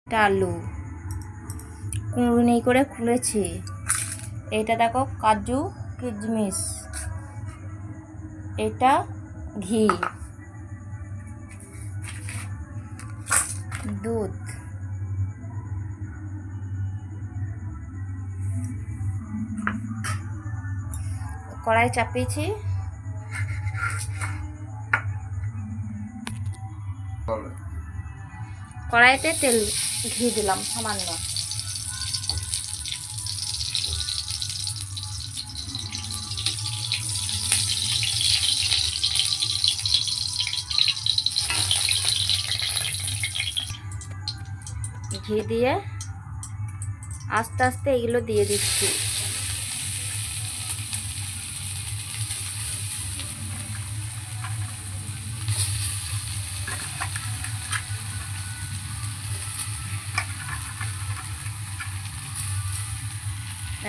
এটা আলু কুঁড়ি করে খুলেছি। এটা দেখো কাজু কিশমিশ, এটা ঘি, দুধ, কড়াই চাপিয়েছি। কড়াইতে তেল ঘি দিলাম সামান্য। ঘি দিয়ে আস্তে আস্তে এগুলো দিয়ে দিচ্ছি।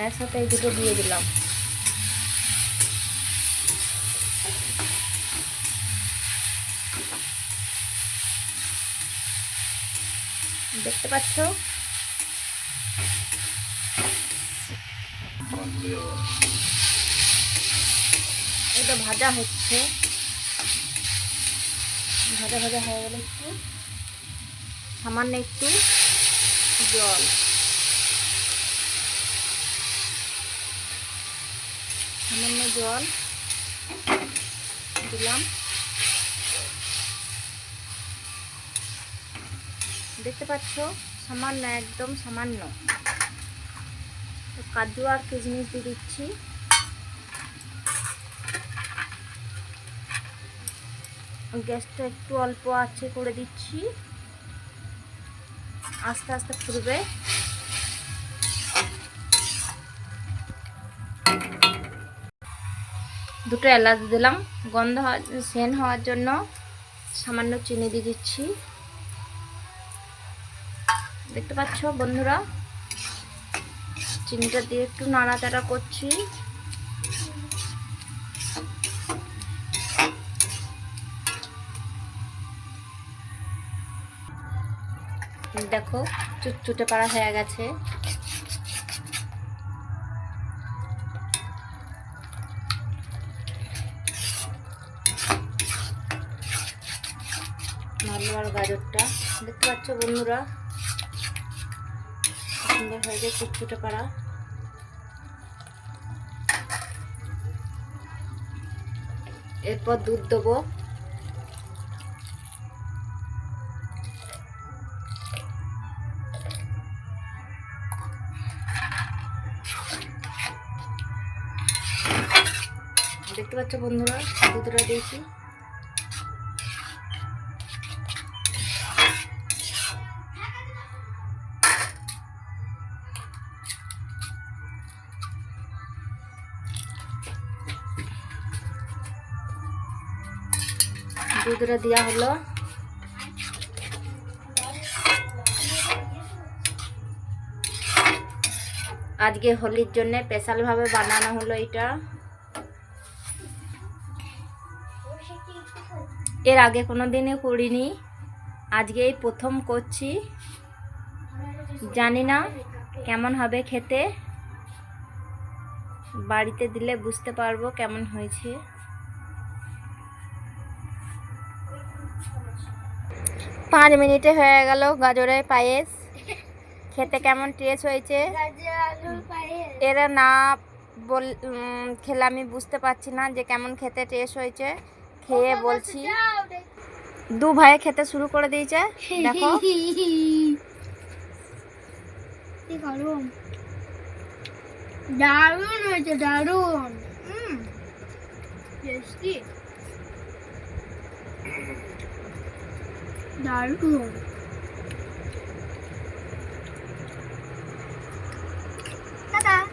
একসাথে এই দুটো দিয়ে দিলাম। দেখতে পাচ্ছ এটা ভাজা হচ্ছে। ভাজা ভাজা হয়ে গেলে একটু সামান্য একটু জল, সামান্য জল দিলাম। দেখতে পাচ্ছ সামান্য, একদম সামান্য। কাজু আর কিশমিশ দিয়ে দিচ্ছি। গ্যাসটা একটু অল্প আছে করে দিচ্ছি, আস্তে আস্তে ফুটবে। দুটো এলাচ দিলাম গন্ধ সেন্ট হওয়ার জন্য। সামান্য চিনি দিয়ে দিচ্ছি। দেখতে পাচ্ছ বন্ধুরা, চিনিটা দিয়ে একটু নাড়াচাড়া করছি। দেখো চুটচুটে পাড়া হয়ে গেছে। আলু আর গাজরটা দেখতে পাচ্ছ বন্ধুরা, সুন্দর হয়ে যায় চুটচুটে পাড়া। এরপর দুধ দেবো। দেখতে পাচ্ছ বন্ধুরা, দুধটা দিয়েছি। দুধটা দেওয়া হলো। আজকে হোলির জন্য স্পেশাল ভাবে বানানো হলো এটা। এর আগে কোনো দিনে করিনি, আজকে এই প্রথম করছি। জানি না কেমন হবে খেতে, বাড়িতে দিলে বুঝতে পারবো কেমন হয়েছে। 5 মিনিটে হয়ে গেল গাজরের পায়েস। খেতে কেমন টেস্ট হয়েছে এরা না খেলে আমি বুঝতে পারছি না যে কেমন খেতে টেস্ট হয়েছে। খেয়ে বলছি। দু ভাইয়ে খেতে শুরু করে দিয়েছে। দেখো দারুণ হয়েছে, দারুণ। টেস্টি, দারুণ।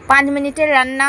5 মিনিটের রান্না।